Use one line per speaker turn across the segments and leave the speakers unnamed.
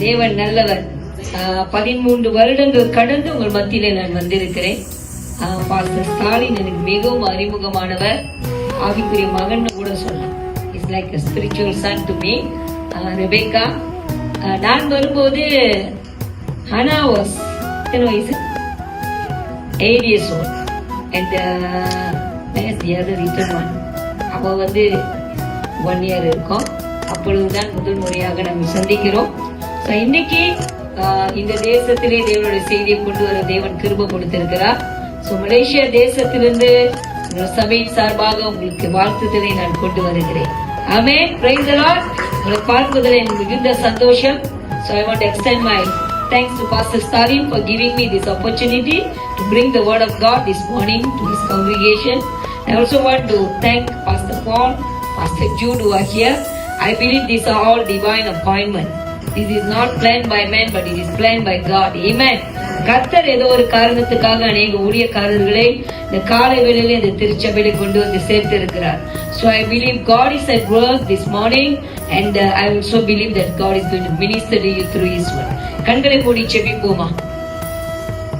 தேவன் நல்லவர். 13 வருடங்கள் கடந்து உங்கள் மத்தியிலே நான் வந்திருக்கிறேன். பாஸ்டர் ஸ்டாலின் எனக்கு மிகவும் அறிமுகமானவர், ஆவிக்குரிய மகன் கூட சொல்லலாம். It's like a spiritual son to me. Rebecca, நான் வரும்போது ஹனா வாஸ் எத்தனை வயசு? 8 years old. And the other little one, அவ வந்து 1 year இருக்கும். அப்பொழுதுதான் முதல் முறையாக நம்ம சந்திக்கிறோம். இன்னைக்கு இந்த தேசத்திலே தேவனுடைய செய்தியை கொண்டு வர தேவன் கிருபை கொடுத்திருக்கிறார். மலேசியா தேசத்திலிருந்து சபையின் சார்பாக உங்களுக்கு வாழ்த்துதலை நான் கொண்டு வருகிறேன். ஆமென். Praise the Lord. உங்களை பார்ப்பதில் எனக்கு மிகுந்த சந்தோஷம். So I want to extend my thanks to Pastor Stalin for giving me this opportunity to bring the word of God this morning to his congregation. I also want to thank Pastor Paul, Pastor Jude who are here. I believe these are all divine appointment. This is not planned by man, but it is planned by God. Amen. கர்த்தர் ஏதோ ஒரு காரணத்துக்காக அநேக ஊழியக்காரர்களை இந்த காலை வேளையிலே இந்த திருச்சபையிலே கொண்டு வந்து சேர்த்து இருக்கிறார். So I believe God is at work this morning, and I also believe that God is going to minister to you through His word. கண்களை மூடி ஜெபிப்போமா.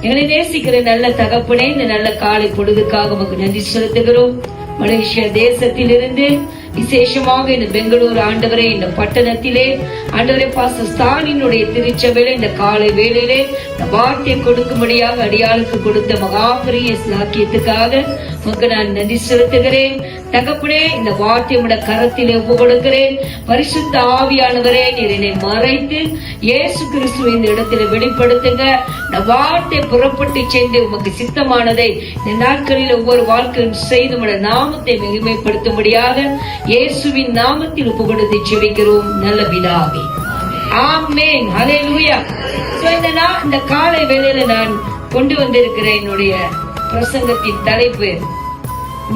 எங்களை நேசிக்கிற நல்ல தகப்பனே, இந்த நல்ல காலை பொழுதுக்காக உமக்கு நன்றி செலுத்துகிறோம். மலேசியா தேசத்திலிருந்து விசேஷமாக இந்த பெங்களூர் ஆண்டவரே, இந்த பட்டணத்திலே ஆண்டவரே பாஸ்டர் ஸ்டாலினுடைய திருச்சபையில இந்த காலை வேளையிலே இந்த வார்த்தையை கொடுக்கும்படியாக அடியாளுக்கு கொடுத்த மகாபரிய சாக்கியத்துக்காக உமக்கு நான் நன்றி செலுத்துகிறேன். தகப்பனே, இந்த வார்த்தை உடைய கரத்திலே ஒப்பு கொடுக்கிறேன். பரிசுத்த ஆவியானவரே, நீர் என்னை மறைத்து இயேசு கிறிஸ்துவை இந்த இடத்துல வெளிப்படுத்துங்க. இந்த வார்த்தை புறப்பட்டு சென்று உமக்கு சித்தமானதை இந்த நாட்களில் ஒவ்வொரு வாழ்க்கையும் செய்து உடைய நாமத்தை மகிமைப்படுத்தும்படியாக இயேசுவின் நாமத்தில் ஒப்பு கொடுத்து ஜெபிக்கிறோம் நல்ல பிதாவே. ஆமென். ஹல்லேலூயா. இந்த காலை வேளையில நான் கொண்டு வந்திருக்கிற என்னுடைய பிரசங்கத்தின் தலைப்பு,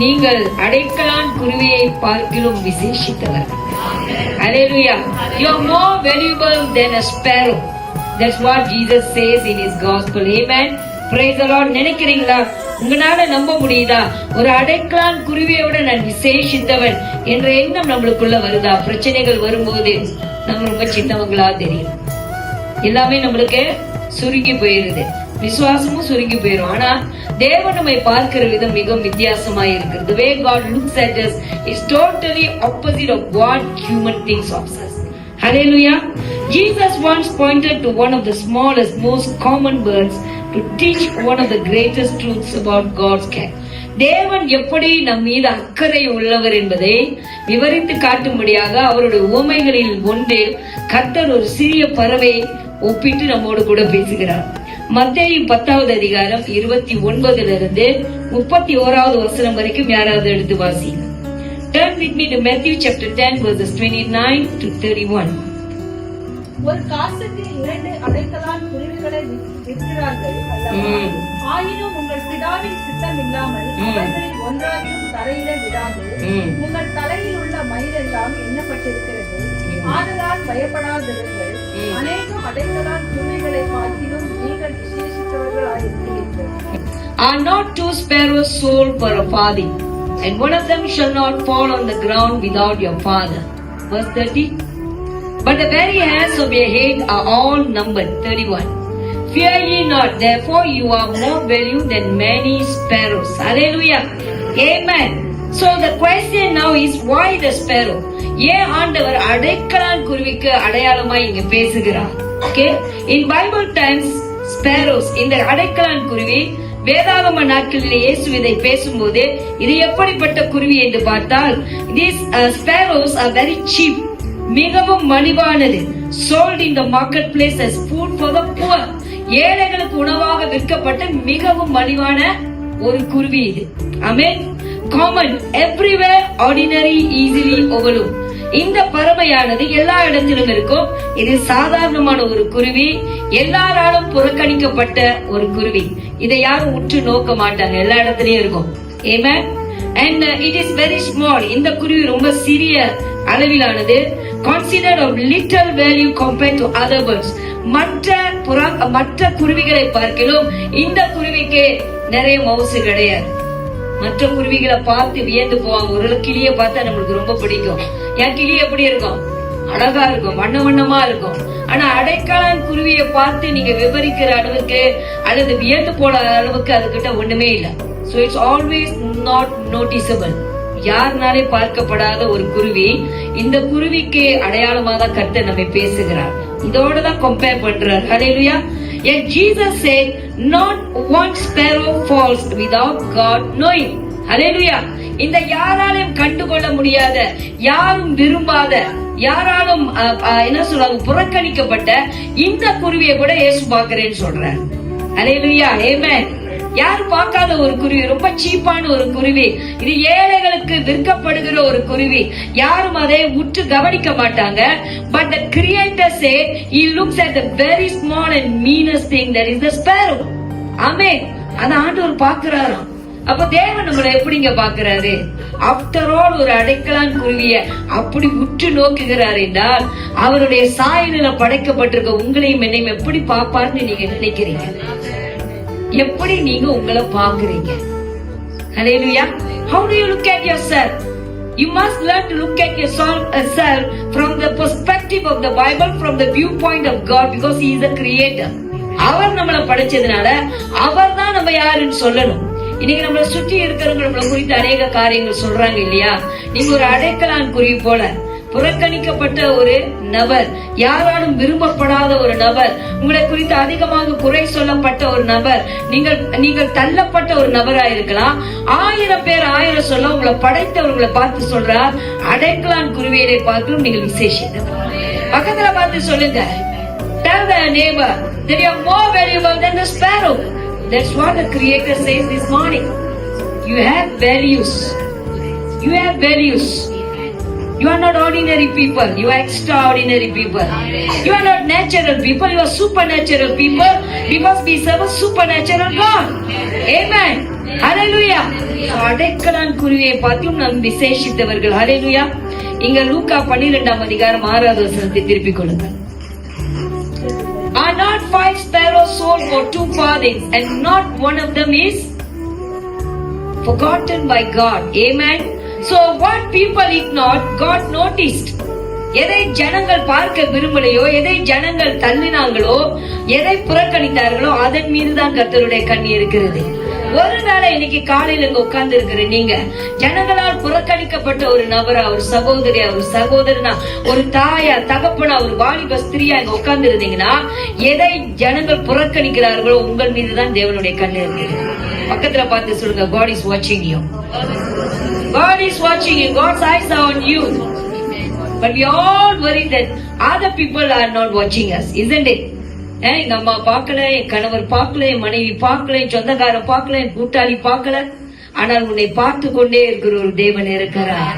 நீங்கள் அடைக்கலான் குருவியை பார்க்கிலும் விசேஷித்தவர். ஹல்லேலூயா. You are more valuable than a sparrow. That's what Jesus says in his gospel. Amen. Praise the Lord. நினைக்கிறீங்களா? உங்களால நம்ப முடியுதா? ஒரு அடைக்கலான் குருவியோட நான் விசேஷித்தவன் என்ற எண்ணம் நம்மளுக்குள்ள வருதா? பிரச்சனைகள் வரும்போது நம்ம ரொம்ப சின்னவங்களா தெரியும். எல்லாமே நம்மளுக்கு சுருங்கி போயிருது, விசுவாசமும் சுருங்கி போயிரும். ஆனா தேவன் நம்மை பார்க்கிற விதம் மிகவும் வித்தியாசமா இருக்கிறது. The way God looks at us is totally opposite of what human thinks of us. Hallelujah. Jesus once pointed to one of the smallest, most common birds to teach one of the greatest truths about God's care. தேவன் எப்படி நம் மீது அக்கறை உள்ளவர் என்பதை விவரித்து காட்டும்படியாக அவருடைய உவமைகளில் ஒன்றில் கர்த்தர் ஒரு சிறிய பறவை ஒப்பிட்டு நம்மோடு கூட பேசுகிறார். மத்தேயு 10வது அதிகாரம் 29 31 வசனம் வரைக்கும் யாராவது எடுத்து வாசிங்க. Turn with me to Matthew chapter 10 verses 29 to 31.
ஒரு காசுக்கு 2 அடைக்கலான் குருவிகளை விற்கிறார்கள் அல்லவா? ஆயினும் உங்கள் பிதாவின் சித்தம் இல்லாமல் அவைகளில் ஒன்றாகியும் தரையில விடாது. உங்கள் தலையில் உள்ள மயிரெல்லாம் எண்ணப்பட்டிருக்கிறது. ஆதலால் பயப்படாதிருங்கள். அநேகம் அடைக்கலான் குருவிகளை பார்க்கிலும் நீங்கள் விசேஷித்தவர்களாயிருக்கிறீர்கள்.
Are not 2 sparrows sold for a farthing, and one of them shall not fall on the ground without your Father? Verse 30. But the very hairs of your head are all numbered. 31. Fear ye not, therefore you are more value than many sparrows. Hallelujah. Amen. So the question now is, why the sparrow? ஏன் ஆண்டவர் அடைக்கலான் குருவிக்கு அடையாளமாய் இங்க பேசுகிறார்? Okay. In Bible times, sparrows, இந்த அடைக்கலான் குருவி வேதாகம நாட்களிலே இயேசு இதை பேசும்போது இது எப்படிப்பட்ட குருவி என்று பார்த்தால், these sparrows are very cheap, மிகவும் மலிவானது. sold in the marketplace as food for the poor. ஏழைகளுக்கு உணவாக விற்கப்பட்ட மிகவும் மலிவான ஒரு குருவி இது. ஆமென். common, everywhere, ordinary, easily overlooked. இந்த பறவையானது எல்லா இடத்திலும் இருக்கும். இது சாதாரணமான ஒரு குருவி, எல்லாராலும் புறக்கணிக்கப்பட்ட ஒரு குருவி. இதை யாரும் உற்று நோக்க மாட்டாங்க, எல்லா இடத்துலயும் இருக்கும். Amen. And it is very small. இந்த குருவி ரொம்ப சிறிய அளவிலானது. Considered of little value compared to other birds. மற்ற குருவிகளை பார்க்கிலும் இந்த குருவிக்கு நிறைய மவுசு கிடையாது. மற்ற குருவிகளை பார்த்து வியந்து போவாங்க. ஒரு கிளியை பார்த்தா நம்மளுக்கு ரொம்ப பிடிக்கும். என் கிளி எப்படி இருக்கும்? அழகா இருக்கும், வண்ண வண்ணமா இருக்கும். ஆனா அடைக்கலான் குருவியை பார்த்து நீங்க விவரிக்கிற அளவுக்கு அல்லது வியந்து போன அளவுக்கு அதுகிட்ட ஒண்ணுமே இல்ல. So it's always not noticeable. யாருனாலே பார்க்கப்படாத ஒரு குருவி. இந்த குருவிக்கு அடையாளமா தான் கர்த்தர் நம்மை பேசுகிறார். இதோட தான் கம்பேர் பண்றார். ஹல்லேலூயா. And Jesus said, not one sparrow falls without God knowing. ஹல்லேலூயா. இந்த யாராலும் கண்டுகொள்ள முடியாத, யாரும் விரும்பாத, யாராலும் என்ன சொல்றாங்க, புறக்கணிக்கப்பட்ட இந்த குருவியை கூட இயேசு பார்க்கிறேன்னு சொல்றார். ஹல்லேலூயா. ஆமென். யாரு பார்க்காத ஒரு குருவி, ரொம்ப சீப்பான ஒரு குருவி. இது ஏழைகளுக்கு விற்கப்படுகிற ஒரு குருவி. யாரும் அதை உற்று கவனிக்க மாட்டாங்க. But the Creator said he looks at the very small and meanest thing, that is the sparrow. ஆமென். அந்த ஆண்டவர் பார்க்கிறாராம். அப்ப தேவன் நம்மளை எப்படிங்க பாக்குறாரு? ஆஃப்டர் ஆல் ஒரு அடைக்கலான் குருவிய அப்படி உற்று நோக்குகிறார் என்றால் அவருடைய சாயலில படைக்கப்பட்டிருக்க உங்களையும் என்னையும் எப்படி பாப்பார்னு நீங்க நினைக்கிறீங்க? எப்படி நீங்க உங்களை பாக்குறீங்க? ஹல்லேலூயா. How do you look at yourself? You must learn to look at yourself from the perspective of the Bible, from the viewpoint of God, because He is the Creator. அவர் நம்மளை படைச்சதுனால அவர் தான் நம்ம யாருன்னு சொல்லணும். இன்னைக்கு நம்மளை சுற்றி இருக்கிறவங்க நம்மளை குறித்து அநேக காரியங்கள் சொல்றாங்க இல்லையா? நீங்க ஒரு அடைக்கலான் குருவி போல, புறக்கணிக்கப்பட்ட ஒரு நபர், யாராலும் விரும்பப்படாத ஒரு நபர், உங்களை குறித்து அதிகமாக குறை சொல்லப்பட்ட ஒரு நபர், நீங்கள் தள்ளப்பட்ட ஒரு நபரா இருக்கலாம். 1000 பேர் 1000 சொல்ல உங்களை படைத்தவர்களை பார்த்து சொல்றார், அடைக்கலான் குருவியை பார்த்து நீங்கள் விசேஷித்தவர். பக்கத்துல பார்த்து சொல்லுங்க, tell the neighbor that you are more valuable than the sparrow. That's what the Creator says this morning. You have values. You have values. You are not ordinary people. You are extraordinary people. You are not natural people. You are supernatural people, because we serve a supernatural God. Amen. Hallelujah. அடைக்கலான் குருவியை பார்த்தும் நாம் விசேஷித்தவர்கள். ஹல்லேலூயா. இங்க லூக்கா 12ஆம் அதிகாரம் 6வது வசனத்தை திருப்பிக் கொள்ளுங்கள். Are not 5 sparrows sold for 2 farthings, and not one of them is forgotten by God? Amen. So what people ignored, God noticed. எதை ஜனங்கள் பார்க்க விரும்பலையோ, எதை ஜனங்கள் தள்ளினாங்களோ, எதை புறக்கணித்தார்களோ அதன் மீதுதான் கர்த்தருடைய கண் இருக்கிறது. ஒருவேளை இன்னைக்கு காலையில இங்க உட்கார்ந்து இருக்கிற நீங்க ஜனங்களால் புறக்கணிக்கப்பட்ட ஒரு நபரா, ஒரு சகோதரியா, ஒரு சகோதரனா, ஒரு தாயா, தகப்பனா, ஒரு வாலிப ஸ்திரியா இங்க உட்கார்ந்து இருந்தீங்கன்னா எதை ஜனங்கள் புறக்கணிக்கிறார்களோ உங்கள் மீதுதான் தேவனுடைய கண் இருக்கிறது. பக்கத்துல பார்த்து சொல்லுங்க, God is watching you. God is watching you. God's eyes are on you. But we all worry that other people are not watching us, isn't it? எங்க அம்மா பார்க்கல, என் கணவர் பார்க்கல, என் மனைவி பார்க்கல, என் சொந்தக்காரன் பார்க்கல, என் கூட்டாளி பார்க்கல. ஆனால் உன்னை பார்த்து கொண்டே இருக்கிற ஒரு தேவன் இருக்கிறார்.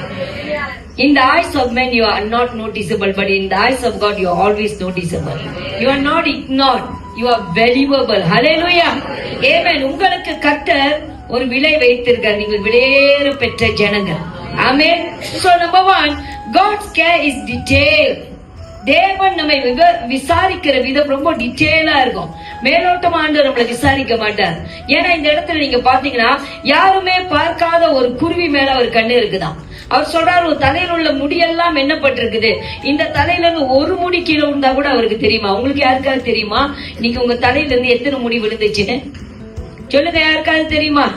In the eyes of men you are not noticeable, but in the eyes of God you are always noticeable. You are not ignored. You are valuable. Hallelujah. Amen. உங்களுக்கு கர்த்தர் ஒரு விலை வைத்திருக்கார். நீங்கள் விலையேற பெற்ற ஜனங்கள். Amen. So number 1, God's care is detailed. தேவன் நம்மை விசாரிக்கிற விதம் ரொம்ப டீடைலா இருக்கும். மேலோட்டமா ஆண்டவர் நம்மளை விசாரிக்க மாட்டார். ஏன்னா இந்த இடத்துல நீங்க பாத்தீங்கன்னா யாருமே பார்க்காத ஒரு குருவி மேல அவர் கண்ணு இருக்குதான். அவர் சொல்றாரு, ஒரு தலையில உள்ள முடியெல்லாம் என்னப்பட்டிருக்குது, இந்த தலையில இருந்து ஒரு முடி கீழே விழுந்தா கூட அவருக்கு தெரியுமா? உங்களுக்கு யாருக்காவது தெரியுமா இன்னைக்கு உங்க தலையில இருந்து எத்தனை முடி விழுந்துச்சுன்னு? சொல்லுங்க, யாருக்காவது தெரியுமா?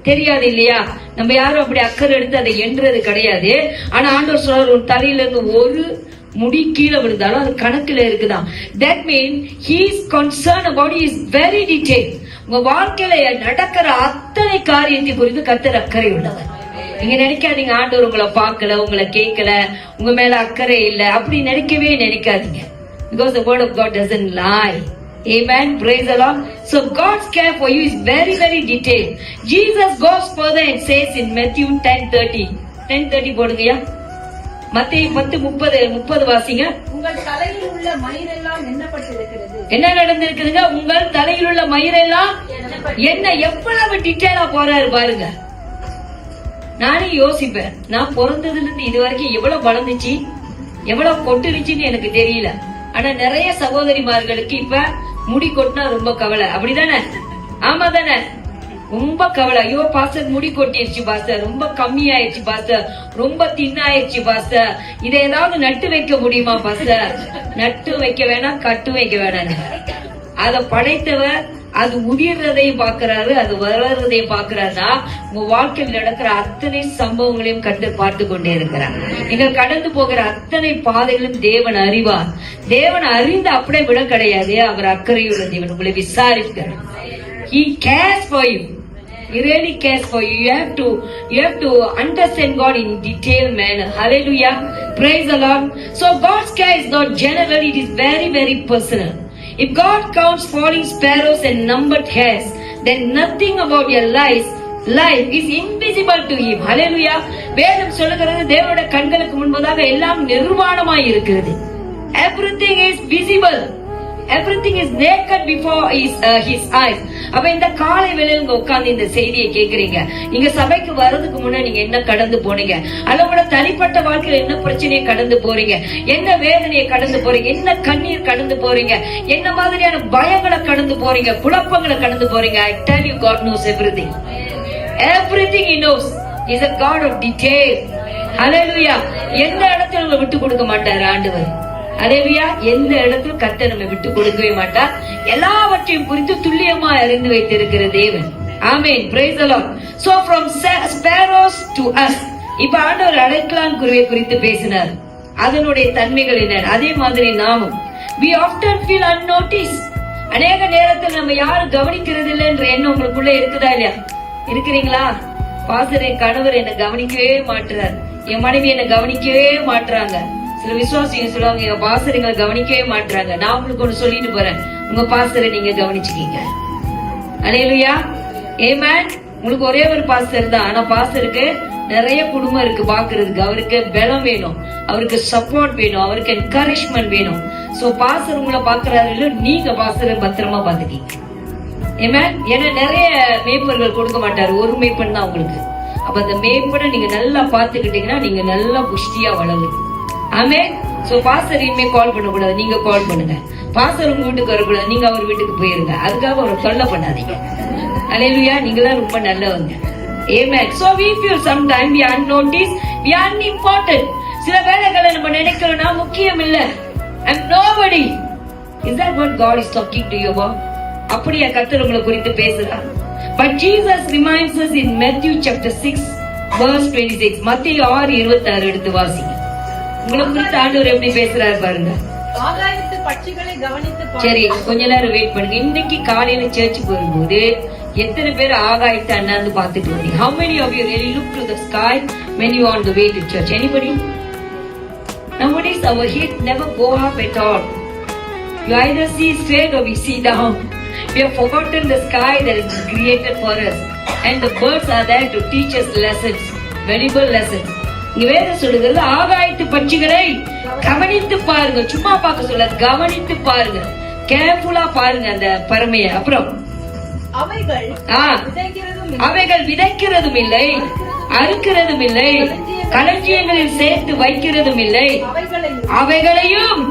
தெரியாது இல்லையா? நம்ம யாரும் அப்படி அக்கறை எடுத்து அதை எண்ணுறது கிடையாது. ஆனா ஆண்டவர் சொல்றாரு, ஒரு தலையில இருந்து ஒரு முடி கீழே விழுந்தாலும் அது கணக்குல இருக்குதான். That means he is concerned about, he is very detailed. உங்க வாழ்க்கையில நடக்கிற அத்தனை காரியத்தை குறித்து கர்த்தர் அக்கறை உள்ளவர். நீங்க நினைக்காதீங்க ஆண்டவர் உங்களை பார்க்கல, உங்களை கேட்கல, உங்க மேல அக்கறை இல்ல, அப்படி நினைக்காதீங்க. Because the word of God doesn't lie. Amen. Praise the Lord. So God's care for you is very, very detailed. Jesus goes further and says in Matthew 10:30. 10:30 போடுங்கயா. மத்தேயு 10:30 வாசிங்க.
உங்கள் தலையில் உள்ள மயிரெல்லாம் எண்ணப்பட்டிருக்கிறது.
என்ன நடந்திருக்குதுங்க? உங்கள் தலையில் உள்ள மயிரெல்லாம் என்ன, எவ்வளவு டீடைலா போறாரு பாருங்க. நானே யோசிப்பேன், நான் பிறந்ததுல இருந்து இது வரைக்கும் எவ்வளவு வளர்ந்துச்சு, எவ்வளவு கொட்டுருச்சுன்னு எனக்கு தெரியல. ஆனா நிறைய சகோதரிமார்களுக்கு இப்ப முடி கொட்டினா ரொம்ப கவலை. அப்படிதானே? ஆமா தானே? ரொம்ப கவலை. ஐயோ பாஸ்டர் முடி கொட்டிடுச்சு பாஸ்டர், ரொம்ப கம்மியாயிருச்சு பாஸ்டர், ரொம்ப தின்னாயிருச்சு பாஸ்டர், இதை ஏதாவது நட்டு வைக்க முடியுமா பாஸ்டர்? நட்டு வைக்க வேணாம், கட்டு வைக்க வேணாம். அத படைத்தவர் அது உதிர்றதையும் பாக்குறாரு, அது வளர்றதையும் பாக்குறாருன்னா உங்க வாழ்க்கையில் நடக்கிற அத்தனை சம்பவங்களையும் கண்டு பார்த்து கொண்டே இருக்கிறார். நீங்கள் கடந்து போகிற அத்தனை பாதைகளும் தேவன் அறிவார். தேவன் அறிந்து அப்படியே விட கிடையாது. அவர் அக்கறையுள்ள தேவன். உங்களை விசாரிக்கிறார். He cares for you. He really cares for you. You have to understand God in detailed manner. Hallelujah. Praise the Lord. So God's care is not general. It is very, very personal. If God counts falling sparrows and numbered hairs, then nothing about your life is invisible to Him. Hallelujah. வேதம் சொல்லுகிறது, தேவனுடைய கண்களுக்கு முன்பதாக எல்லாம் நிர்வாணமாய் இருக்கிறது. Everything is visible. Everything is naked before his eyes. அப்ப இந்த காலை வேளையில நீங்க உட்கார்ந்து இந்த செய்தியை கேக்குறீங்க. நீங்க சபைக்கு வர்றதுக்கு முன்னாடி நீங்க என்ன கடந்து போனீங்க, அல்ல உங்களோட தனிப்பட்ட வாழ்க்கையில என்ன பிரச்சனையை கடந்து போறீங்க, என்ன வேதனையை கடந்து போறீங்க, என்ன கண்ணீர் கடந்து போறீங்க, என்ன மாதிரியான பயங்களை கடந்து போறீங்க, குழப்பங்களை கடந்து போறீங்க. I tell you, God knows everything. Everything He knows. He is a God of detail. Hallelujah. எந்த இடத்துல உங்களை விட்டு கொடுக்க மாட்டாரு ஆண்டவர். அல்லேலூயா. எந்த இடத்துல கர்த்தர் நம்மை விட்டு கொடுக்கவே மாட்டார். எல்லாவற்றையும் குறித்து துல்லியமா அறிந்து வைத்திருக்கிற தேவன். ஆமென். Praise the Lord. So from sparrows to us. இப்ப ஆண்டவர் அடைக்கலான் குருவை குறித்து பேசினார். அதனுடைய தன்மைகள் என்ன? அதே மாதிரி நாமும் we often feel unnoticed. அநேக நேரத்தில் நம்ம யாரும் கவனிக்கிறது இல்லை என்ற எண்ணம் உங்களுக்குள்ள இருக்குதா இல்லையா? இருக்கிறீங்களா? பாஸ்டர், என் கணவர் என்ன கவனிக்கவே மாட்டுறார், என் மனைவி என்ன கவனிக்கவே மாட்டுறாங்க. சில விசுவாசிங்க சொல்லுவாங்க, எங்க பாஸ்டரை கவனிக்கவே மாட்டாங்க. நான் உங்களுக்கு ஒண்ணு சொல்லிட்டு போறேன், உங்க பாஸ்டரை நீங்க கவனிச்சுக்கீங்க. அல்லேலூயா. ஆமென். உங்களுக்கு ஒரே ஒரு பாஸ்டர் தான், ஆனா பாஸ்டருக்கு நிறைய குடும்பம் இருக்கு பாக்குறதுக்கு. அவருக்கு பலம் வேணும், அவருக்கு சப்போர்ட் வேணும், அவருக்கு என்கரேஜ்மெண்ட் வேணும். சோ பாஸ்டர் உங்களை பாக்குறாரு, நீங்க பாஸ்டரை பத்திரமா பாத்துக்கீங்க. ஆமென். ஏன்னா நிறைய மேய்ப்பர்கள் கொடுக்க மாட்டாரு, ஒரு மேய்ப்பன் தான் உங்களுக்கு. அப்ப அந்த மேய்ப்பனை நீங்க நல்லா பாத்துக்கிட்டீங்கன்னா நீங்க நல்லா புஷ்டியா வளருங்க. ஆமென். சோ பாஸ்டர் இனிமே கால் பண்ணக்கூடாது, நீங்க கால் பண்ணுங்க. பாஸ்டர் உங்க வீட்டுக்கு வரக்கூடாது, நீங்க அவர் வீட்டுக்கு போயிருங்க. அதுக்காக ஒரு தொல்லை பண்ணாதீங்க. அல்லேலூயா. நீங்க தான் ரொம்ப நல்லவங்க. ஆமென். So we feel sometimes we are unnoticed, we are unimportant. சில வேளைகளை நம்ம நினைக்கிறோம்னா முக்கியம் இல்ல, I'm nobody. Is that what God is talking to you about? அப்படியே கர்த்தர் உங்களை குறித்து பேசுறார். But Jesus reminds us in Matthew chapter 6 verse 26. மத்தேயு 6:26 எடுத்து வாசிங்க. உங்களை குறித்து ஆண்டவர் எப்படி பேசுறாரு பாருங்க.
ஆகாயத்து பட்சிகளை கவனித்து பாருங்கள்.
சரி, கொஞ்ச நேரம் வெயிட் பண்ணுங்க. இன்னைக்கு காலையில சர்ச்சுக்கு வரும்போது எத்தனை பேர் ஆகாயத்தை அண்ணாந்து பாத்துட்டு வந்தீங்க? How many of you really look to the sky when you are on the way to church? Anybody? Nowadays our head never go up at all. You either see straight or we see down. We have forgotten the sky that is created for us, and the birds are there to teach us lessons, valuable lessons. வேதம் சொல்லுகிறது, ஆகாயத்து பட்சிகளை கவனித்து பாருங்க. சும்மா பார்க்க சொல்ல, கவனித்து பாருங்க, கேர்ஃபுல்லா பாருங்க அந்த பறமைய. அப்புறம் அவைகள் விதைக்கிறதும் இல்லை, அறுக்கிறதும் இல்லை, களஞ்சியங்களில் சேர்த்து வைக்கிறதும் இல்லை, அவைகளையும்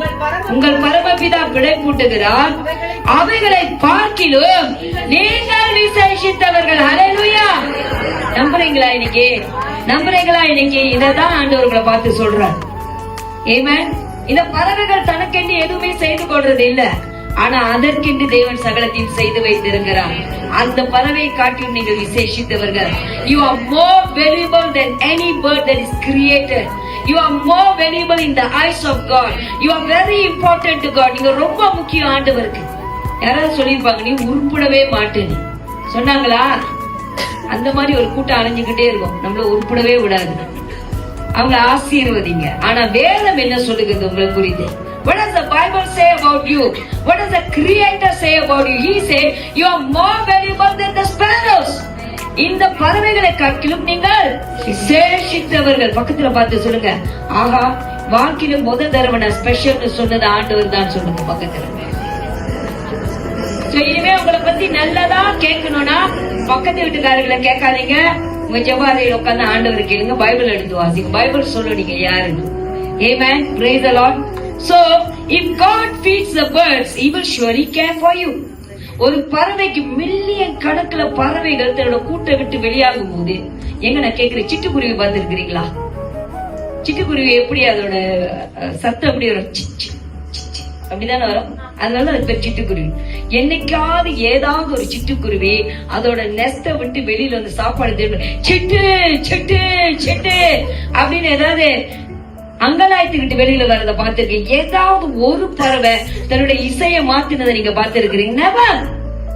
உங்கள் பரமபிதா விடை கூட்டுகிறார். அவைகளை பார்க்கிலும் நீங்கள் விசேஷித்தவர்கள். ஹல்லேலூயா. நம்புறீங்களா இன்னைக்கு? நம்புறீங்களா இன்னைக்கு? இததான் ஆண்டவர்களை பார்த்து சொல்றார். ஆமென். இந்த பறவைகள் தனக்கென்று எதுவுமே செய்து கொள்றது இல்ல, ஆனா அதற்கென்று தேவன் சகலத்தையும் செய்து வைத்திருக்கிறார். அந்த பறவையை காட்டியும் நீங்கள் விசேஷித்தவர்கள். You are more valuable than any bird that is created. You are more valuable in the eyes of God. You are very important to God. நீங்க ரொம்ப முக்கியம் ஆண்டவருக்கு. யாராவது சொல்லிருப்பாங்க, நீ உருப்படவே மாட்டேன்னு சொன்னாங்களா? அந்த மாதிரி ஒரு கூட்டம் அலைஞ்சுக்கிட்டே இருக்கும், நம்மள உருப்படவே விடாது. அவங்க ஆசீர்வதிங்க. ஆனா வேதம் என்ன சொல்லுகிறது உங்களை குறித்து? What does the Bible say about you? What does the Creator say about you? He said, you are more valuable than the sparrows. இந்த பறவைகளை காட்டிலும் நீங்கள் விசேஷித்தவர்கள். பக்கத்துல பார்த்து சொல்லுங்க, ஆஹா, வாழ்க்கையில முதல் தடவை நான் ஸ்பெஷல் சொன்னது ஆண்டவர் தான் சொல்லுங்க பக்கத்துல. இனிமே உங்களை பத்தி நல்லதா கேட்கணும்னா பக்கத்து வீட்டுக்காரர்களை கேட்காதீங்க, உங்க ஜெபாரையில் உட்கார்ந்து ஆண்டவர் கேளுங்க, பைபிள் எடுத்து வாசிங்க. பைபிள் சொல்லும் நீங்க யாருன்னு. Amen. Praise the Lord. So, if God feeds the birds, He will surely care for you. ஒரு பறவைக்கு மில்லியன் கணக்குல பறவைகள் தன்னோட கூட்டை விட்டு வெளியாகும் போது எங்க நான் கேக்குறேன், சிட்டுக்குருவி பார்த்திருக்கிறீங்களா? சிட்டுக்குருவி எப்படி அதோட சத்தம் எப்படி வரும்? அப்படிதானே வரும். அதனால அது பேர் சிட்டுக்குருவி. என்னைக்காவது ஏதாவது ஒரு சிட்டுக்குருவி அதோட நெஸ்ட விட்டு வெளியில வந்து சாப்பாடு தேடும், சிட்டு சிட்டு சிட்டு அப்படின்னு ஏதாவது அங்கலாய்த்துக்கிட்டு வெளியில வரத பாத்திருக்கீங்க? ஏதாவது ஒரு பறவை தன்னுடைய இசையை மாத்தினதை நீங்க பாத்திருக்கிறீங்க? Never.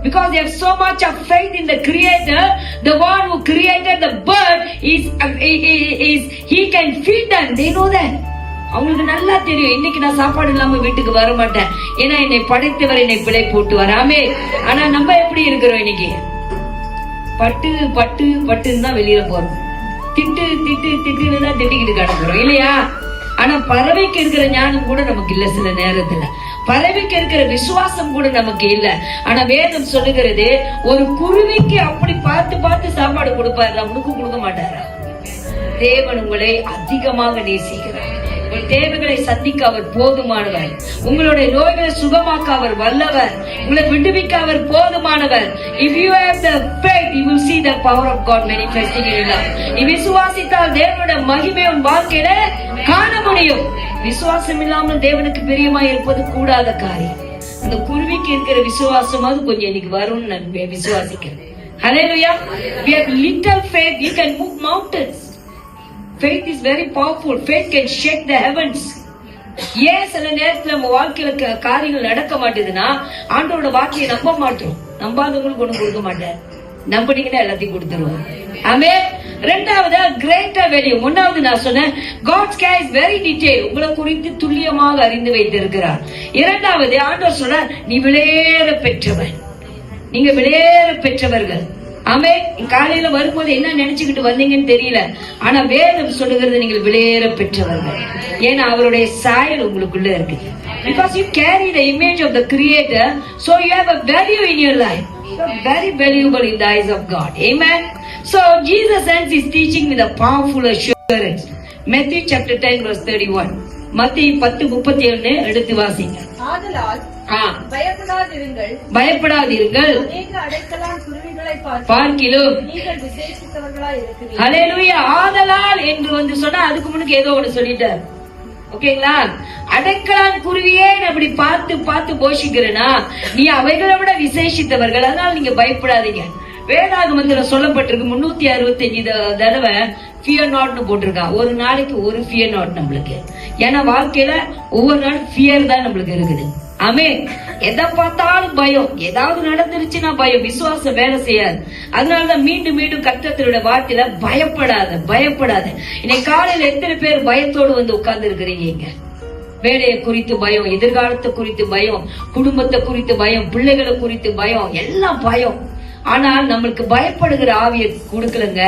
Because they have so much of faith in the Creator. The one who created the bird is he can feed them. They know that. அவங்களுக்கு நல்லா தெரியும், இன்னைக்கு நான் சாப்பாடு இல்லாம வீட்டுக்கு வர மாட்டேன், ஏன்னா என்னை படைத்தவர் என்னை பிழை போட்டு வராமே. ஆனா நம்ம எப்படி இருக்கிறோம் இன்னைக்கு? பட்டு பட்டு பட்டுன்னு தான் வெளியில போறோம், திட்டு திட்டு திட்டுன்னு தான் திட்டிக்கிட்டு கிடக்குறோம் இல்லையா? ஆனா பறவைக்கு இருக்கிற ஞானம் கூட நமக்கு இல்ல. சில நேரத்துல பறவைக்கு இருக்கிற விசுவாசம் கூட நமக்கு இல்ல. ஆனா வேதம் சொல்லுகிறது, ஒரு குருவிக்கு அப்படி பார்த்து பார்த்து சாப்பாடு கொடுப்பாரு, அவனுக்கு கொடுக்க மாட்டாரா? தேவன் உங்களை அதிகமாக நேசிக்கிறார். உங்கள் தேவைகளை சந்திக்க அவர் போதுமானவர். உங்களுடைய நோய்களை சுகமாக்க அவர் வல்லவர். உங்களை விடுவிக்க அவர் போதுமானவர். If you have the faith, you will see the power of God manifesting in your life. நீ விசுவாசித்தால் தேவனுடைய மகிமை உன் வாழ்க்கையில காண முடியும். விசுவாசம் இல்லாமல் தேவனுக்கு பிரியமாய் இருப்பது கூடாத காரியம். அந்த குருவிக்கு இருக்கிற விசுவாசமாவது கொஞ்சம் எனக்கு வரும்னு நான் விசுவாசிக்கிறேன். Hallelujah. We have little faith, you can move mountains. Faith is very powerful. Faith can shake the heavens. ஏன் சில நேரத்துல நம்ம வாழ்க்கையில காரியங்கள் நடக்க மாட்டேதுன்னா ஆண்டவரோட வார்த்தையை நம்ப மாட்டோம். நம்பாதவங்களுக்கு ஒண்ணு கொடுக்க மாட்டேன், நம்பினீங்கன்னா எல்லாத்தையும் கொடுத்துருவோம். ஆமென். இரண்டாவது greater value. ஒன்னாவது நான் சொன்னேன், God's care is very detailed. உங்களை குறித்து துல்லியமாக அறிந்து வைத்திருக்கிறார். இரண்டாவது ஆண்டவர் சொல்றார், நீ விலையேற பெற்றவன், நீங்க விலையேற பெற்றவர்கள். ஆமே. காலையில வரும்போது என்ன நினைச்சுக்கிட்டு வந்தீங்கன்னு தெரியல, ஆனா வேதம் சொல்லுகிறது நீங்கள் விலையேற பெற்றவர்கள். ஏன்னா அவருடைய சாயல் உங்களுக்குள்ள இருக்கு. Because you carry the image of the Creator, so you have a value in your life. You are very valuable in the eyes of God. Amen. So Jesus ends his teaching with a powerful assurance. Matthew chapter 10 verse 31. மத்தேயு 10:37 எடுத்து வாசிங்க.
ஆதலால் பயப்படாதிருங்கள்,
பயப்படாதிருங்கள்,
அநேக அடைக்கலான் குருவிகளை
பார்க்கிலும்
நீங்கள் விசேஷித்தவர்களாய் இருக்கிறீர்கள்.
ஹல்லேலூயா. ஆதலால் என்று வந்து சொன்னா அதுக்கு முன்னுக்கு ஏதோ ஒன்று சொல்லிட்டார். ஓகேங்களா? அடைக்கலான் குருவியே அப்படி பார்த்து பார்த்து போஷிக்கிறேன்னா நீ அவைகளை விட விசேஷித்தவர்கள், அதனால நீங்க பயப்படாதீங்க. வேதாகமத்துல சொல்லப்பட்டிருக்கு 365 தடவை fear not போட்டிருக்கா. ஒரு நாளைக்கு ஒரு fear not நம்மளுக்கு. ஏன்னா வாழ்க்கையில ஒவ்வொரு நாள் fear தான் நம்மளுக்கு இருக்குது. ஆமே. எதை பார்த்தாலும் பயம், ஏதாவது நடந்துருச்சுன்னா பயம், விசுவாசம் வேலை செய்யாது. அதனாலதான் மீண்டும் மீண்டும் கர்த்தருடைய வார்த்தையில பயப்படாத பயப்படாத. இன்னைக்கு காலையில எத்தனை பேர் பயத்தோடு வந்து உட்கார்ந்து இருக்கிறீங்க? வேலையை குறித்து பயம், எதிர்காலத்தை குறித்து பயம், குடும்பத்தை குறித்து பயம், பிள்ளைகளை குறித்து பயம், எல்லாம் பயம். ஆனால் நம்மளுக்கு பயப்படுகிற ஆவியை கொடுக்கலங்க.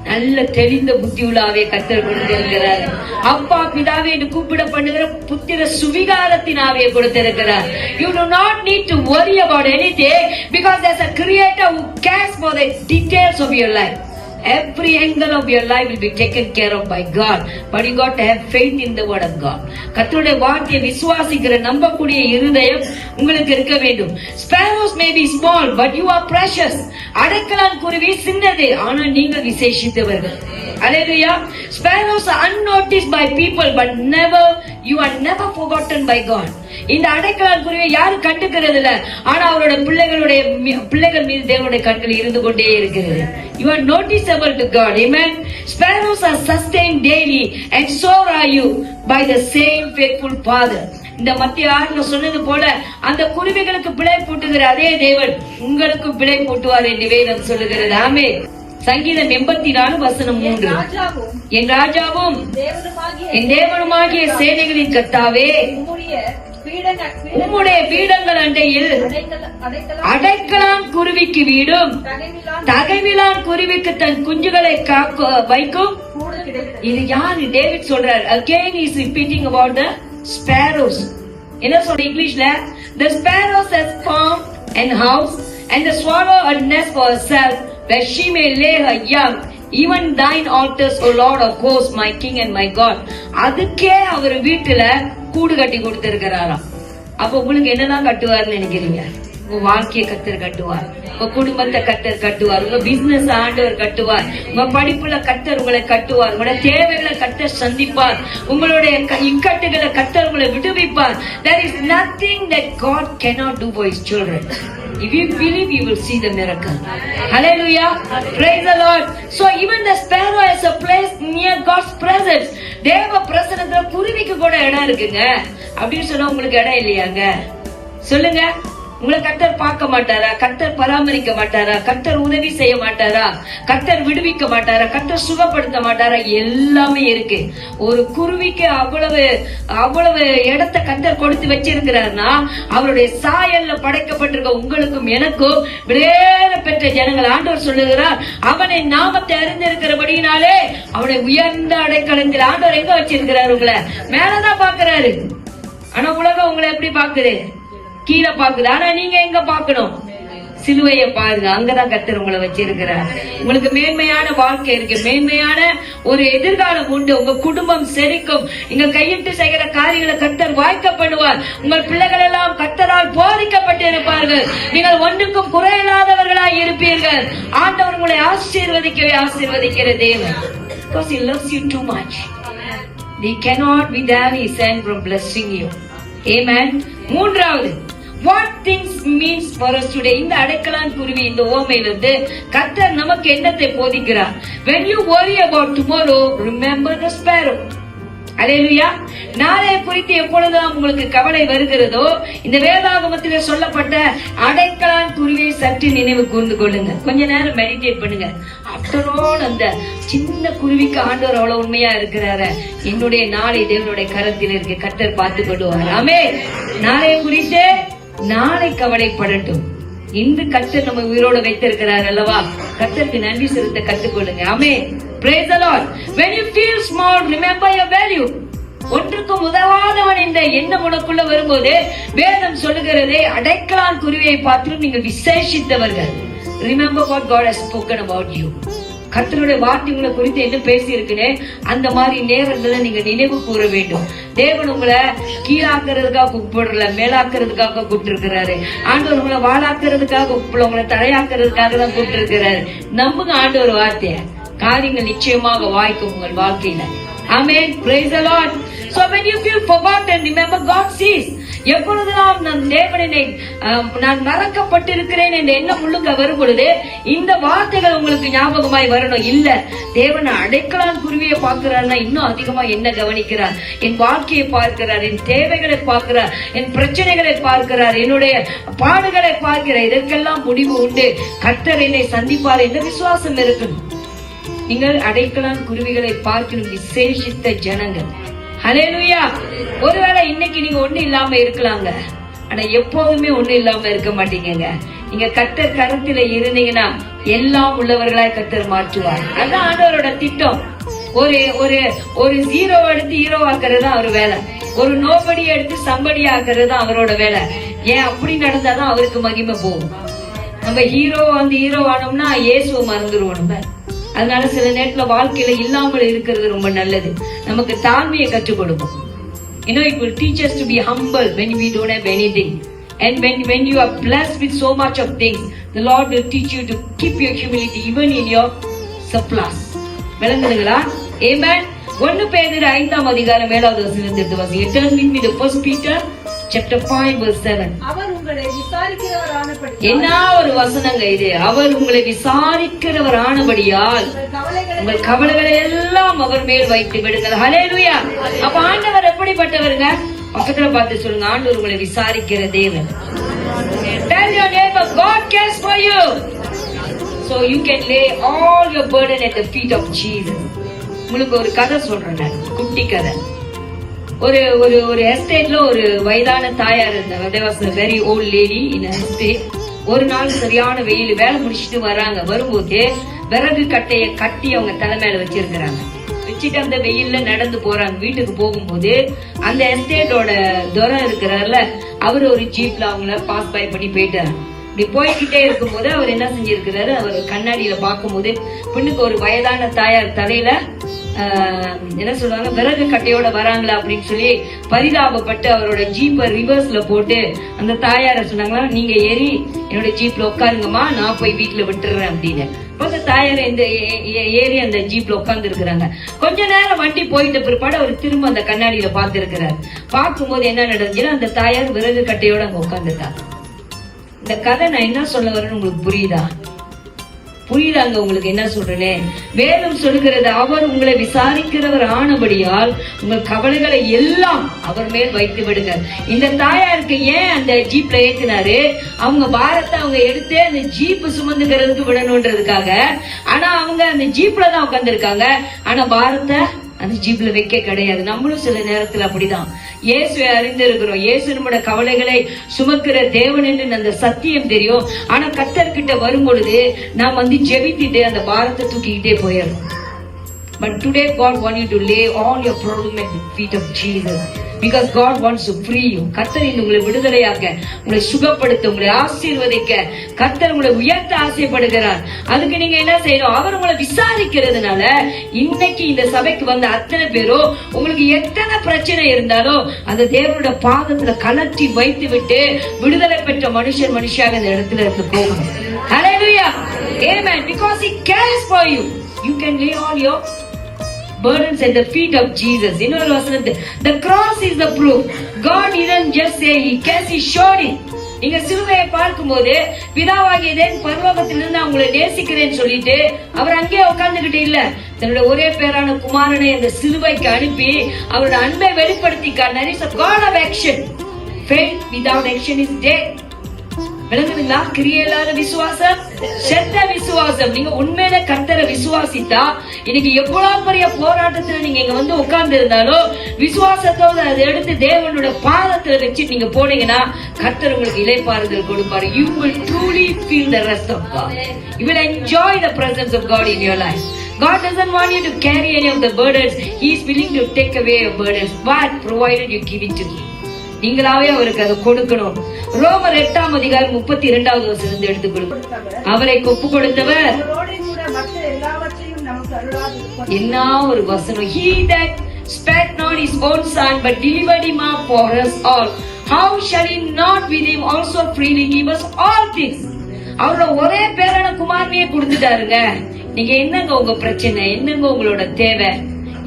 நல்ல தெளிந்த புத்தி உள்ள ஆவியை கர்த்தர் கொடுத்திருக்கிறார். அப்பா பிதாவே என்று கூப்பிட பண்ணுகிற புத்திர சுவிகாரத்தின் ஆவியை கொடுத்திருக்கிறார். You do not need to worry about anything because there's a Creator who cares for the details of your life. Every angle of your life will be taken care of by God, but you got to have faith in the word of God. கர்த்தருடைய வார்த்தையை விசுவாசிக்கிற நம்பக்கூடிய இருதயம் உங்களுக்கு இருக்க வேண்டும். Sparrows may be small, but you are precious. அடைக்கலான் குருவி சின்னது, ஆனால் நீங்கள் விசேஷித்தவர்கள். Hallelujah. Sparrows are unnoticed by people, but you are never forgotten by God. இந்த அடைக்கலான் குருவியை யாரும் கண்டுக்கிறது இல்ல, ஆனா அவரோட பிள்ளைகள் மீது தேவனுடைய கண்கள் இருந்து கொண்டே இருக்கிறது. You are noticeable to God. Amen. Sparrows are sustained daily, and so are you by the same faithful Father. இந்த மத்திய 6 சொன்னது போல அந்த குருவிகளுக்கு பிழை போட்டுகிற அதே தேவன் உங்களுக்கு பிழை போட்டுவார் என்று வேதம் சொல்லுகிறது. ஆமே. சங்கீதம் 84 வசனம் 3. என் ராஜாவும் என் தேவனுமாகிய சேனைகளின் கர்த்தாவே, உம்முடைய பீடங்கள் அண்டையில் அடைக்கலான் குருவிக்கு வீடும் தகைவிலான் குருவிக்கு தன் குஞ்சுகளை வைக்கும். இது யாரு? டேவிட் சொல்றார். Again he is repeating about the sparrows. என்ன சொல்ற இங்கிலீஷ்ல? The sparrows has farm and house, and the swallow a nest for herself, where she may lay her young. Even thine altars, O Lord of hosts, my King and my God. அதுக்கே அவர் வீட்டுல கூடு கட்டி கொடுத்திருக்கிறாராம். அப்ப உங்களுக்கு என்னதான் கட்டுவார்னு நினைக்கிறீங்க? உங்க வாழ்க்கையை கத்தர் கட்டுவார், உங்க குடும்பத்தை கத்தர் கட்டுவார், உங்க பிசினஸ் ஆண்டவர் கட்டுவார், உங்க படிப்புல கத்தர் உங்களை கட்டுவார், உங்களோட தேவைகளை கத்தர் சந்திப்பார், உங்களுடைய இக்கட்டுகளை கத்தர் உங்களை விடுவிப்பார். There is nothing that God cannot do for His children. If you believe, you will see the miracle. Hallelujah. Praise the Lord. So even the sparrow has a place near God's presence. தேவ பிரசன்னத்துல குருவிக்கு கூட இடம் இருக்குங்க. அப்படின்னு சொன்னா உங்களுக்கு இடம் இல்லையாங்க? சொல்லுங்க. உங்களை கர்த்தர் பார்க்க மாட்டாரா? கர்த்தர் பராமரிக்க மாட்டாரா? கர்த்தர் உதவி செய்ய மாட்டாரா? கர்த்தர் விடுவிக்க மாட்டாரா? கர்த்தர் சுகப்படுத்த மாட்டாரா? எல்லாமே இருக்கு. ஒரு குருவிக்கு அவ்வளவு இடத்தை கர்த்தர் கொடுத்து வச்சிருக்கிறார்னா, அவருடைய சாயல்ல படைக்கப்பட்டிருக்க உங்களுக்கும் எனக்கும் விலையேற பெற்ற ஜனங்கள் ஆண்டவர் சொல்லுகிறார், அவனை நாமத்தை அறிந்திருக்கிறபடினாலே அவனை உயர்ந்த அடைக்கலத்தில் ஆண்டவர் எங்க வச்சிருக்கிறார்? உங்களை மேலதான் பாக்குறாரு. ஆனா உலகம் உங்களை எப்படி பாக்குது? கீழே பாக்குது. ஆனா நீங்க எங்க பாக்கணும்? சிலுவையை பாருங்க, அங்கதான் கர்த்தர் உங்களை வச்சிருக்கிறார். உங்களுக்கு மேன்மையான வாழ்க்கை இருக்கு, மேன்மையான ஒரு எதிர்காலம் உண்டு. உங்க குடும்பம் செழிக்கும். நீங்க கையிட்டு செய்கிற காரியங்களை கர்த்தர் வாய்க்க பண்ணுவார். உங்கள் பிள்ளைகள் எல்லாம் கர்த்தரால் போதிக்கப்பட்டு இருப்பார்கள். நீங்கள் ஒன்றுக்கும் குறையில்லாதவர்களாய் இருப்பீர்கள். ஆண்டவர் உங்களை ஆசீர்வதிக்கிற தேவன். Because He loves you too much. He cannot be there, He sent from blessing you. Amen. மூன்றாவது, what things means for us today. இந்த அடைக்கலான் குருவி இந்த ஓமையிலிருந்து கர்த்தர் நமக்கு என்னத்தை போதிக்கிறார்? When you worry about tomorrow, remember the sparrow. அல்லேலூயா. நாளை குறித்து எப்பொழுதெல்லாம் உங்களுக்கு கவலை வருகிறதோ, இந்த வேதாகமத்தில் சொல்லப்பட்ட அடைக்கலான் குருவியை சற்று நினைவு கூர்ந்து கொள்ளுங்க. கொஞ்ச நேரம் மெடிடேட் பண்ணுங்க. ஆஃப்டர் ஆல் அந்த சின்ன குருவிக்கு ஆண்டவர் அவ்வளவு உண்மையா இருக்கிறாரு. என்னுடைய நாளை தேவனுடைய கரத்தில் இருக்கு, கர்த்தர் பார்த்து கொள்வார். ஆமென். நாளை குறித்து நாளை கவலைப்படட்டும். இந்த கர்த்தர் நம்ம உயிரோடு வைத்திருக்கிறார் அல்லவா? கர்த்தருக்கு நன்றி செலுத்த கற்றுக்கொள்ளுங்க. ஆமென். Praise the Lord. When you feel small, remember your value. ஒன்றுக்கும் உதவாதவன் என்ற எண்ணம் உனக்குள்ள வரும்போது வேதம் சொல்லுகிறதே, அடைக்கலான் குருவியை பார்த்து நீங்கள் விசேஷித்தவர்கள். Remember what God has spoken about you. கர்த்தருடைய வார்த்தைகளை குறித்து என்ன பேசி இருக்குன்னு அந்த மாதிரி நேரத்துல நீங்க நினைவு கூற வேண்டும். தேவன் உங்களை கீழாக்குறதுக்காக கூப்பிடல, மேலாக்குறதுக்காக கூப்பிட்டு இருக்கிறாரு. ஆண்டவர் உங்களை வாழாக்குறதுக்காக கூப்பிடல, உங்களை தடையாக்குறதுக்காக தான் கூப்பிட்டு இருக்கிறாரு. நம்புங்க ஆண்டவர் வார்த்தைய, காரியங்கள் நிச்சயமாக வாய்க்கும் உங்கள் வாழ்க்கையில. ஆமென். Praise the Lord. So when you feel forgotten, remember God sees. எப்பொழுதெல்லாம் நம் தேவனை நான் மறக்கப்பட்டிருக்கிறேன் என்ற எண்ணம் உள்ளுக்க வரும் பொழுது இந்த வார்த்தைகள் உங்களுக்கு ஞாபகமாய் வரணும். இல்ல, தேவனை அடைக்கலான் குருவியை பார்க்கிறார்னா இன்னும் அதிகமா என்ன கவனிக்கிறார்? என் வாழ்க்கையை பார்க்கிறார், என் தேவைகளை பார்க்கிறார், என் பிரச்சனைகளை பார்க்கிறார், என்னுடைய பாடுகளை பார்க்கிறார். இதற்கெல்லாம் முடிவு உண்டு. கர்த்தர் என்னை சந்திப்பார் என்ற விசுவாசம் இருக்கணும். நீங்கள் அடைக்கலான் குருவிகளை பார்க்கணும், விசேஷித்த ஜனங்கள். ஹல்லேலூயா. ஒருவேளை இன்னைக்கு நீங்க ஒண்ணு இல்லாம இருக்கலாங்க, ஆனா எப்போதுமே ஒண்ணு இல்லாம இருக்க மாட்டீங்க. நீங்க கர்த்தர் கரத்தில இருந்தீங்கன்னா எல்லாம் உள்ளவர்களாய் கர்த்தர் மாற்றுவார். அதான் ஆண்டவரோட திட்டம். ஒரு ஜீரோ எடுத்து ஹீரோ ஆக்குறது தான் அவர் வேலை. ஒரு நோபடி எடுத்து சம்படி ஆக்குறது தான் அவரோட வேலை. ஏன் அப்படி நடந்தாதான் அவருக்கு மகிமை போகும். நம்ம ஹீரோ ஆனோம்னா இயேசுவை மறந்துடுவோம் நம்ம. அதனால சில நேரத்துல வாழ்க்கையில இல்லாமல் இருக்கிறது ரொம்ப நல்லது. நமக்கு தாழ்மையை கற்றுக் கொடுக்கும். It will teach us to be humble when we don't have anything. And when you are blessed with so much of things, the Lord will teach you to keep your humility even in your surplus. விளங்குதுங்களா? Amen. 1 பேதுரு 5ஆம் அதிகாரம் 7வது வசனத்திலிருந்து வாசிங்க. Turn with me to 1 Peter chapter 5 verse 7.
அவர் உங்களை விசாரிக்கிறவரானபடியால். என்ன
ஒரு வசனங்க இது. அவர் உங்களை விசாரிக்கிறவரானபடியால் உங்கள் கவலைகளை எல்லாம் அவர் மேல் வைத்து விடுங்கள். ஹல்லேலூயா. அப்ப ஆண்டவர் எப்படிப்பட்டவருங்க? பக்கத்துல பார்த்து சொல்லுங்க, ஆண்டவர் உங்களை விசாரிக்கிற தேவன். Tell your neighbor, God cares for you. So you can lay all your burden at the feet of Jesus. உங்களுக்கு ஒரு கதை சொல்றேன், குட்டி கதை. ஒரு எஸ்டேட்ல ஒரு வயதான தாயார் இருந்தாங்க. There was a very old lady in an estate. ஒரு நாள் சரியான வெயில், வேலை முடிச்சுட்டு வராங்க. வரும்போது விறகு கட்டைய கட்டி அவங்க தலை மேல வச்சிருக்கிறாங்க. வச்சுட்டு அந்த வெயில்ல நடந்து போறாங்க. வீட்டுக்கு போகும்போது அந்த எஸ்டேட்டோட துரை இருக்கிறார்ல, அவரு ஒரு ஜீப்ல அவங்கள பாஸ் பை பண்ணி போயிட்டாரு. இப்படி போய்கிட்டே இருக்கும் போது அவர் என்ன செஞ்சிருக்கிறாரு, அவர் கண்ணாடியில பார்க்கும் போது பெண்ணுக்கு ஒரு வயதான தாயார் தலையில என்ன சொல்றாங்க, விறகு கட்டையோட வராங்களா அப்படின்னு சொல்லி பரிதாபப்பட்டு அவரோட ஜீப்பை ரிவர்ஸ்ல போட்டு அந்த தாயார சொன்னாங்களா, நீங்க ஏறி என்னோட ஜீப்ல உட்காருங்கம்மா, நான் போய் வீட்டுல விட்டுறேன் அப்படின்னு. அந்த தாயார் ஏறி அந்த ஜீப்ல உட்கார்ந்து இருக்கிறாங்க. கொஞ்ச நேரம் வண்டி போயிட்ட பிற்பாடு அவர் திரும்ப அந்த கண்ணாடியில பார்த்து இருக்கிறார். பார்க்கும்போது என்ன நடந்துச்சுன்னா, அந்த தாயார் விறகு கட்டையோட அங்க உட்கார்ந்துட்டாங்க. இந்த கதை நான் என்ன சொல்ல வரேன்னு உங்களுக்கு புரியுதாங்க? உங்களுக்கு என்ன சொல்றேனே, வேதம் சொல்லுகிறது, அவர் உங்களை விசாரிக்கிறவர் ஆனபடியால் உங்கள் கவலைகளை எல்லாம் அவர் மேல் வைத்து விடுங்க. இந்த தாயாருக்கு ஏன் அந்த ஜீப்ல ஏத்தினாரு? அவங்க பாரத்தை அவங்க எடுத்து அந்த ஜீப் சுமந்துக்கிறதுக்கு விடணும்ன்றதுக்காக. ஆனா அவங்க அந்த ஜீப்ல தான் உட்கார்ந்து இருக்காங்க. ஆனா பாரத்தை அந்த ஜீப்ல வைக்க கிடையாது. நம்மளும் சில நேரத்துல அப்படிதான். இயேசுவை அறிந்திருக்கிறோம், இயேசு நம்முடைய கவலைகளை சுமக்கிற தேவன் என்று அந்த சத்தியம் தெரியும். ஆனா கர்த்தர்கிட்ட வரும் பொழுது நாம் ஜெபித்துட்டு அந்த பாரத்தை தூக்கிக்கிட்டே போயிடணும். But today God wants you to lay all your problem at the feet of Jesus, because God wants to free you. கர்த்தர் உங்களை விடுதலையாக்க, உங்களை சுகப்படுத்த, உங்களை ஆசீர்வதிக்க கர்த்தர் உங்களை உயர்த்த ஆசைப்படுகிறார். அதுக்கு நீங்க என்ன செய்யணும்? அவர் உங்களை விசாரிக்கிறதுனால இன்னைக்கு இந்த சபைக்கு வந்த அத்தனை பேரும் உங்களுக்கு எத்தனை பிரச்சனை இருந்தாலும் அந்த தேவனுடைய பாதத்துல கலற்றி வைத்து விட்டு விடுதலை பெற்ற மனுஷியாக இந்த இடத்துல இருந்து போகணும். Hallelujah. Amen. Because he cares for you. You can lay all your burdens at the feet of Jesus. இன்னொரு வசனத்தை, the cross is the proof. God didn't just say he cares, he showed it. நீங்க சிலுவையை பார்க்கும்போது பிதாவாகிய தேவன் பரலோகத்திலிருந்து அவங்களை நேசிக்கிறேன்னு சொல்லிட்டு அவர் அங்கே உட்கார்ந்துகிட்டு இல்ல, தன்னுடைய ஒரே பேரான குமாரனை அந்த சிலுவைக்கு அனுப்பி அவரோட அன்பை வெளிப்படுத்தி காட்டினார். It's a God of action. Faith without action is dead. விளங்குதுங்களா? கிரியையில்லாத விசுவாசம் செத்த விசுவாசம். நீங்க உண்மையில கர்த்தரை விசுவாசித்தா இன்னைக்கு எவ்வளவு பெரிய போராட்டத்துல நீங்க இங்க உட்கார்ந்து இருந்தாலும் விசுவாசத்தோட அதை எடுத்து தேவனுடைய பாதத்துல வச்சு நீங்க போனீங்கன்னா கர்த்தர் உங்களுக்கு இளைப்பாறுதல் கொடுப்பாரு. You will truly feel the rest of God. You will enjoy the presence of God in your life. God doesn't want you to carry any of the burdens. He is willing to take away your burdens, but provided you give it to Him. நீங்களாவே அவருக்கு அதை கொடுக்கணும். ரோமர் 8ஆம் அதிகாரம் 32வது வசனம் எடுத்துக்கொள்ளுங்க. அவரை ஒப்பு கொடுத்தவர் என்ன ஒரு வசனம். He that spared not his own son but delivered him up for us all, how shall he not with him also freely give us all things? அவரோட ஒரே பேரான குமாரனையே கொடுத்துட்டாருங்க. நீங்க என்னங்க உங்க பிரச்சனை, என்னங்க உங்களோட தேவை?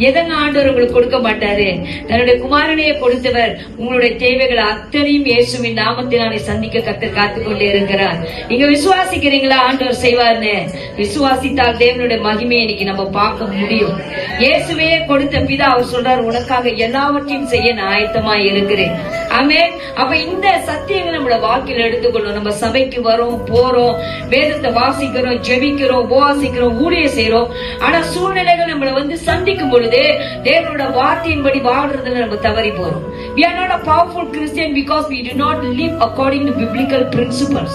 எதங்க ஆண்டவர் உங்களுக்கு கொடுக்க மாட்டாரு? தன்னுடைய குமாரனையே கொடுத்தவர் உங்களுடைய தேவைகளை அத்தனையும் இயேசுவின் நாமத்தினாலே சந்திக்க கர்த்தர் காத்துக்கொண்டே இருக்கிறார். நீங்க விசுவாசிக்கிறீங்களா ஆண்டவர் செய்வார்னு? விசுவாசித்தால் தேவனுடைய மகிமையை இன்னைக்கு நம்ம பார்க்க முடியும். இயேசுவையே கொடுத்த பிதா அவர் சொல்றார், உனக்காக எல்லாவற்றையும் செய்ய நான் ஆயத்தமா இருக்கிறேன். ஆமென். அப்ப இந்த சத்தியங்களை நம்மளோட வாழ்க்கையில எடுத்துக்கொள்ளும். நம்ம சபைக்கு வரோம், போறோம், வேதத்தை வாசிக்கிறோம், ஜெபிக்கிறோம், உபவாசிக்கிறோம், ஊழியம் செய்யறோம். ஆனா சூழ்நிலைகள் நம்மள சந்திக்கும் பொழுது தேவனோட வார்த்தையின்படி வாழ்றதுல நம்ம தவறி போறோம். We are not a powerful Christian because we do not live according to biblical principles.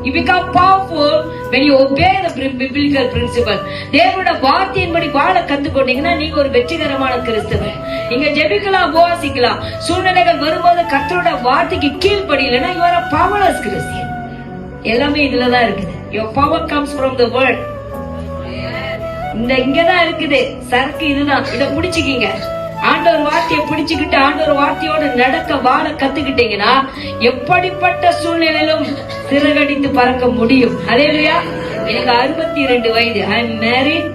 You become powerful when you obey the biblical principle. தேவனோட வார்த்தையின்படி வாழ கத்துக்கொண்டீங்கன்னா நீங்க ஒரு வெற்றிகரமான கிறிஸ்தவன். நீங்க ஜெபிக்கலாம், உபவாசிக்கலாம், சூழ்நிலைகள் வரும்போது கர்த்தரோட வார்த்தைக்கு கீழ்ப்படியலைன்னா you are a powerless Christian. எல்லாமே இதுலதான் இருக்குது. Your power comes from the word. இங்கதான் இருக்குது சரக்கு, இதுதான். இத பிடிச்சுக்கீங்க. ஆண்டவர் வார்த்தையை பிடிச்சுக்கிட்டு ஆண்டவர் வார்த்தையோட நடக்க வாழ கத்துக்கிட்டீங்கன்னா எப்படிப்பட்ட சூழ்நிலையிலும் சிறகடித்து பறக்க முடியும். ஹல்லேலூயா. எனக்கு 62 வயது. I am married.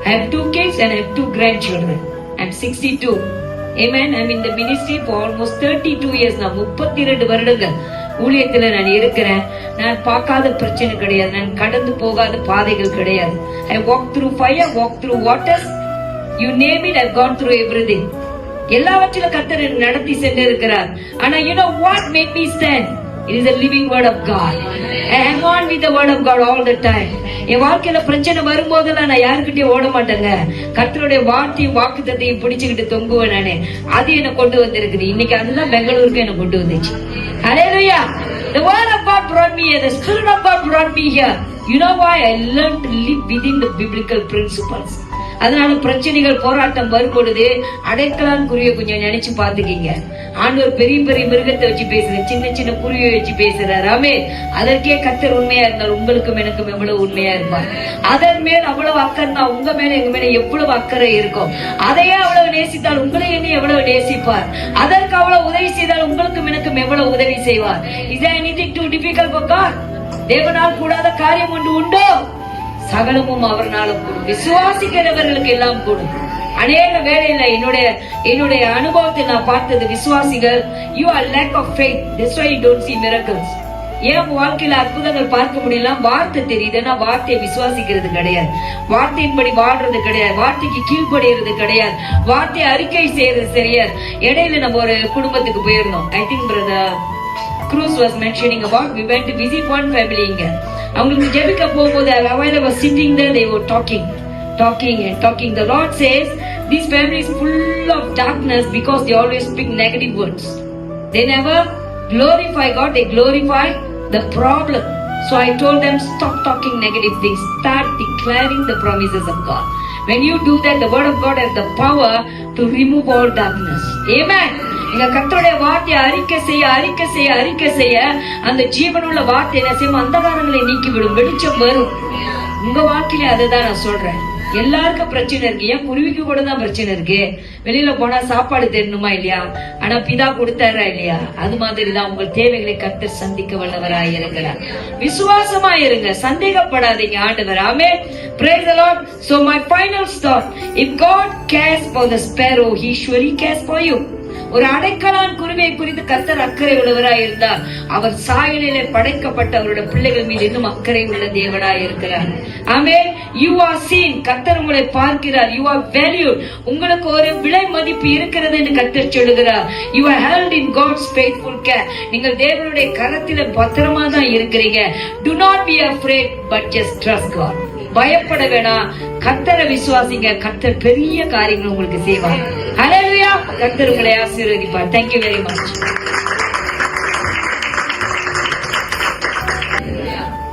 I have 2 kids and I have 2 grandchildren. I am 62. Amen. I am in the ministry for almost 32 years now. 32 வருடங்கள் ஊழியத்துல நான் இருக்கிறேன். நான் பார்க்காத பிரச்சனை கிடையாது, நான் கடந்து போகாத பாதைகள் கிடையாது. I walk through fire, walk through waters, you name it, I've gone through everything. எல்லாவற்றிலும் கர்த்தர் நடத்தி சென்று இருக்கிறார். ஆனா you know what made me stand? It is a living word of God. I am on with the word of God all the time. என் வாழ்க்கையில பிரச்சனை வரும்போதெல்லாம் நான் யாருக்கிட்டயும் ஓட மாட்டேங்க. கர்த்தருடைய வார்த்தையும் வாக்குத்தத்தையும் பிடிச்சுக்கிட்டு தொங்குவேன் நானே. அது என்ன கொண்டு வந்திருக்குது. இன்னைக்கு அதுதான் பெங்களூருக்கு என்ன கொண்டு வந்துச்சு. Hallelujah. The word of God brought me here. The Spirit of God brought me here. You know why? I learned to live within the biblical principles. அதனால பிரச்சனைகள் போராட்டம் வரும்பொழுது அடைக்கலான் குறிய கொஞ்சம் நினைச்சு பாத்துக்கீங்க. ஆண்டவர் பெரிய பெரிய மிருகத்தை வச்சு பேசுறாரு, சின்ன சின்ன குருவியை வச்சு பேசுறாரு. ஆமே, அதற்கே கர்த்தர் உண்மையா இருந்தால் உங்களுக்கும் எனக்கும் எவ்வளவு உண்மையா இருப்பார். அதன் மேல் அவ்வளவு அக்கறை உங்க மேல எங்க மேல எவ்வளவு அக்கறை இருக்கும். அதையே அவ்வளவு நேசித்தால் உங்களை என்ன எவ்வளவு நேசிப்பார். அதற்கு அவ்வளவு உதவி செய்தால் உங்களுக்கும் எனக்கும் எவ்வளவு உதவி செய்வார். Is there anything too difficult for God? தேவனால் கூடாத காரியம் ஒன்று உண்டோ? சகலமும் அவர்னால கூடும். விசுவாசிக்கிறவர்களுக்கு எல்லாம் கூடும். அநேக வேளையில என்னுடைய அனுபவத்தை நான் பார்த்தது, விசுவாசிகள் you are lack of faith, that's why you don't see miracles. ஏன் வாழ்க்கையில அற்புதங்கள் பார்க்க முடியல? வார்த்தை தெரியுதுன்னா வார்த்தையை விசுவாசிக்கிறது கிடையாது, வார்த்தையின்படி வாழ்றது கிடையாது, வார்த்தைக்கு கீழ்படுகிறது கிடையாது, வார்த்தையை அறிக்கை செய்யறது சரியா. இடையில நம்ம ஒரு குடும்பத்துக்கு போயிருந்தோம். I think brother Cruz was mentioning about, we went to visit one family. இங்க அவங்களுக்கு ஜெபிக்க போகும்போது while I was sitting there, they were talking. The Lord says this family is full of darkness because they always speak negative words. They never glorify God, they glorify the problem. So I told them, stop talking negative things, start declaring the promises of God. When you do that, the word of God has the power to remove all darkness. Amen. நீங்க கர்த்தருடைய வார்த்தையை அறிக்கை செய்ய அந்த ஜீவனுள்ள வார்த்தை என்ன செய்யும்? அந்தகாரங்களை நீக்கிவிடும், வெளிச்சம் வரும். உங்க வாழ்க்கையில அதுதான் நான் சொல்றேன். எல்லாருக்கும் பிரச்சனை இருக்கு. ஏன் குருவிக்கு கூட தான் பிரச்சனை இருக்கு. வெளியில போனா சாப்பாடு தெரியணுமா இல்லையா? ஆனா பிதா கொடுத்தாரா இல்லையா? அது மாதிரிதான் உங்கள் தேவைகளை கர்த்தர் சந்திக்க வல்லவராய் இருக்கிறார். விசுவாசமா இருங்க, சந்தேகப்படாதீங்க. ஆண்டவர். ஆமென். Praise the Lord. So my final thought, if God cares for the sparrow, he surely cares for you. ஒரு அடைக்கலான் குருவியை குறித்து கர்த்தர் அக்கறை உள்ளவராய் இருந்தார். அவர் சாயலிலே படைக்கப்பட்ட அவருடைய பிள்ளைகள் மீது இன்னும் அக்கறை உள்ள தேவனாய் இருக்கிறார். ஆமென். You are seen. கர்த்தர் உங்களை பார்க்கிறார். You are valued. உங்களுக்கு ஒரு விலை மதிப்பு இருக்கிறது என்று கர்த்தர் சொல்லுகிறார். You are held in God's faithful care. நீங்கள் தேவனுடைய கரத்தில பத்திரமா தான் இருக்கிறீங்க. Do not be afraid, but just trust God. பயப்பட வேணாம், கர்த்தரை விசுவாசிங்க. கர்த்தர் பெரிய காரியங்கள் உங்களுக்கு செய்வார். ஹல்லேலூயா. கர்த்தர் உங்களை ஆசீர்வதிப்பார். Thank you very much.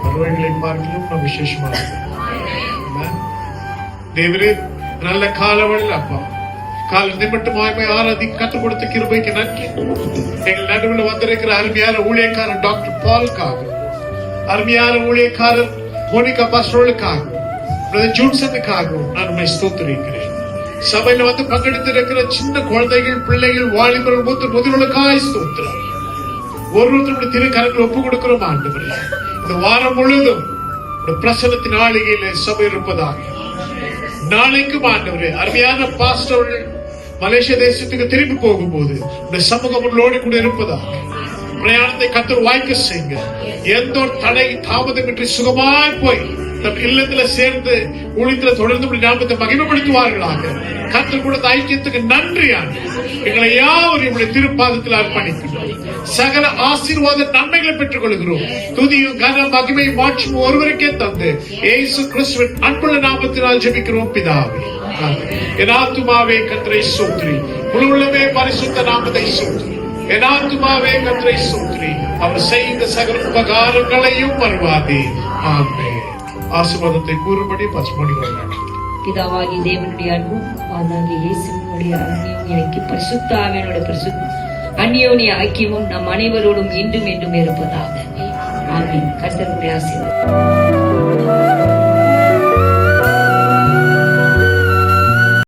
பறவைகளை பார்க்கலாம் விசேஷமாக தேவரே நல்ல காலவழியில் அப்பா காலத்தை மட்டும் ஆராதிக்க கற்றுக் கொடுத்த கிருபைக்கு நன்றி. எங்கள் நடுவில் வந்திருக்கிற அருமையான ஊழியக்காரர் டாக்டர் பால்காக, அருமையான ஊழியக்காரர் மோனிகா பாஸ்டர்களுக்காக, ஜூன்சனுக்காகவும் நான் உண்மை ஸ்தோத்திரிக்கிறேன். சபையில வந்து பங்கெடுத்திருக்கிற சின்ன குழந்தைகள், பிள்ளைகள், வாலிபர்கள் முதலுக்காய் ஸ்தோத்திரம். ஒருவருடைய திருக்கரங்கள் ஒப்பு கொடுக்கிறோம் ஆண்டவரே. இந்த வாரம் முழுவதும் பிரசனத்தின் ஆளுகையில சபை இருப்பதாக நாளைக்கும் ஆண்டவரே அருமையான பாஸ்டர்கள் மலேசிய தேசத்துக்கு திரும்பி போகும்போது இந்த சமூகம் உங்களோடு கூட இருப்பதாக பிரயாணத்தை கர்த்தர் வாய்க்க செய்யுங்க. எந்த ஒரு தடை தாமதமின்றி சுகமாய் போய் தம் இல்லத்துல சேர்ந்து ஊழியத்துல தொடர்ந்து ஞாபகத்தை மகிமைப்படுத்துவார்களாக. கர்த்தர் கூட ஐக்கியத்துக்கு நன்றியான எங்களை யாவரும் இவருடைய திருப்பாதத்தில் அர்ப்பணிக்கிறோம். சகல ஆசீர்வாத நன்மைகளை பெற்றுக் கொள்கிறோம். துதியும் கன மகிமை மாற்றும் ஒருவருக்கே தந்து இயேசு கிறிஸ்துவின் அன்புள்ள நாமத்தினால் ஜெபிக்கிறோம் பிதாவே. என் ஆத்துமாவே கர்த்தரை ஸ்தோத்திரி, முழு உள்ளமே பரிசுத்த நாமத்தை ஸ்தோத்திரி. என் ஆத்துமாவே கர்த்தரை ஸ்தோத்திரி, அவர் செய்த சகல உபகாரங்களையும் மறவாதே. ஆமென். ஆசீர்வாதத்தை கூறும்படி பசுமணி கொண்டாடி
பிதாவாகி தேவனுடைய அன்பும் மாதாகி இயேசுவினுடைய அந்நியோனிக்கு பரிசுத்த ஆவியானவருடைய பரிசுத்த அந்நியோனிய ஐக்கியமும் நம் அனைவரோடும் இன்றும் என்றும் இருப்பதாக. ஆமென். கர்த்தருடைய ஆசீர்வாதம்.